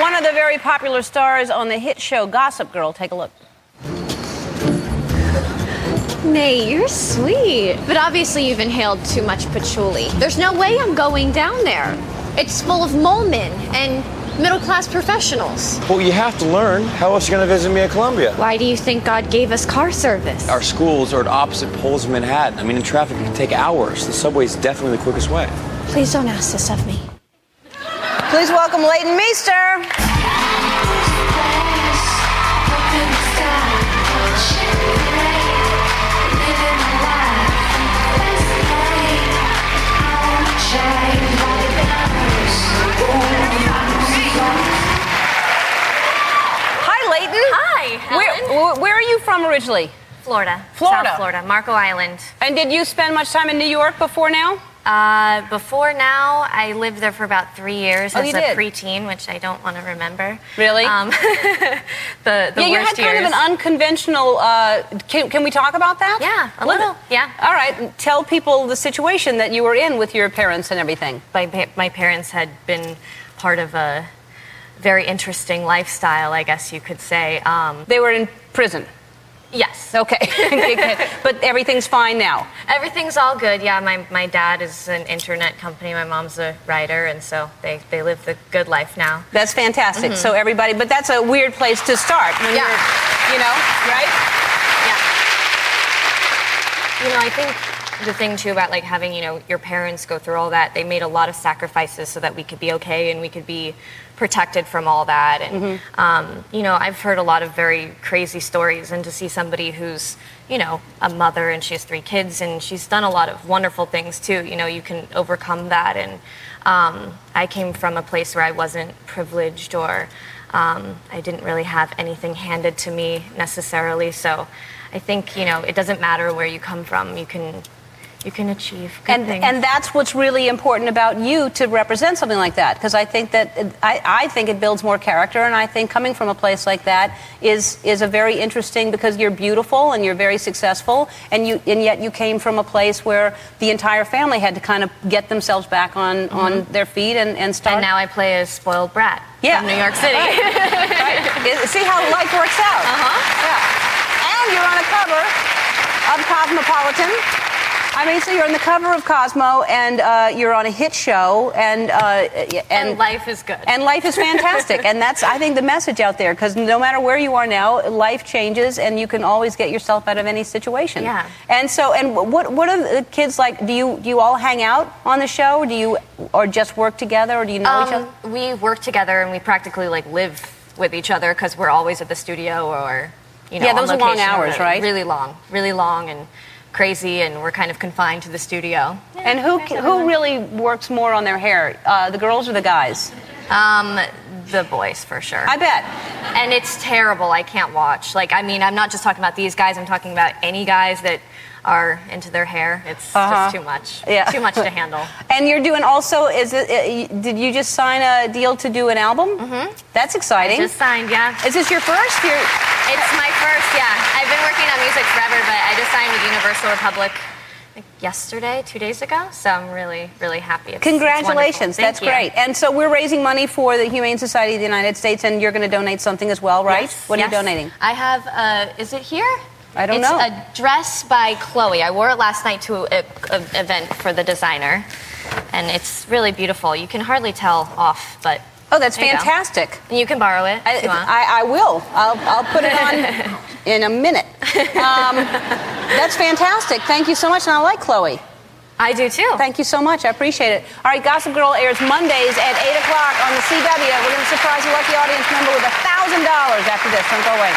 one of the very popular stars on the hit show Gossip Girl. Take a look. Nay, you're sweet. But obviously you've inhaled too much patchouli. There's no way I'm going down there. It's full of mole men and middle-class professionals. Well, you have to learn. How else are you going to visit me at Columbia? Why do you think God gave us car service? Our schools are at opposite poles of Manhattan. I mean, in traffic, it can take hours. The subway is definitely the quickest way. Please don't ask this of me. Please welcome Leighton Meester. Hi, Leighton. Hi, Helen. Where are you from originally? Florida. Florida. South Florida, Marco Island. And did you spend much time in New York before now? Before now, I lived there for about 3 years as you a did? preteen, which I don't want to remember. Really? The Yeah, you had worst kind years. of an unconventional. Can we talk about that? Yeah, a little. Yeah. All right. Tell people the situation that you were in with your parents and everything. My parents had been part of a very interesting lifestyle, I guess you could say. They were in prison. Yes. Okay. But everything's fine now. Everything's all good. Yeah, my dad is an internet company. My mom's a writer, and so they live the good life now. That's fantastic. So everybody, but that's a weird place to start when you're, right? Yeah. You know, I think the thing too about like having, your parents go through all that, they made a lot of sacrifices so that we could be okay and we could be protected from all that. And, I've heard a lot of very crazy stories, and to see somebody who's, a mother and she has 3 kids and she's done a lot of wonderful things too, you can overcome that. And I came from a place where I wasn't privileged or I didn't really have anything handed to me necessarily. So I think, it doesn't matter where you come from, you can achieve good things. And that's what's really important about you to represent something like that, because I think that I think it builds more character, and I think coming from a place like that is a very interesting, because you're beautiful and you're very successful, and yet you came from a place where the entire family had to kind of get themselves back on their feet and start. And now I play a spoiled brat from New York City. Right. See how life works out. Yeah. And you're on a cover of Cosmopolitan. I mean, so you're on the cover of Cosmo, and you're on a hit show, and life is good. And life is fantastic. And that's, I think, the message out there, because no matter where you are now, life changes, and you can always get yourself out of any situation. Yeah. And so, what are the kids like? Do you all hang out on the show? Or just work together, or do you know each other? We work together, and we practically live with each other because we're always at the studio or those are long hours, right? Really long, and crazy, and we're kind of confined to the studio. And who really works more on their hair, the girls or the guys? The boys, for sure. I bet. And it's terrible. I can't watch. I'm not just talking about these guys. I'm talking about any guys that are into their hair. It's just too much. Yeah. Too much to handle. And you're doing also, did you just sign a deal to do an album? Mm-hmm. That's exciting. I just signed, yeah. Is this your first? It's my first, yeah. I've been working on music forever, but I just signed with Universal Republic yesterday, 2 days ago. So I'm really, really happy. Congratulations. That's great. And so we're raising money for the Humane Society of the United States, and you're going to donate something as well, right? Yes, what are you donating? I have, is it here? I don't know. It's a dress by Chloe. I wore it last night to an event for the designer, and it's really beautiful. You can hardly tell off, but oh, that's fantastic. And you can borrow it if you want. I will. I'll put it on in a minute. That's fantastic. Thank you so much, and I like Chloe. I do too. Thank you so much. I appreciate it. All right, Gossip Girl airs Mondays at 8 o'clock on the CW. We're going to surprise a lucky audience member with $1,000 after this. Don't go away.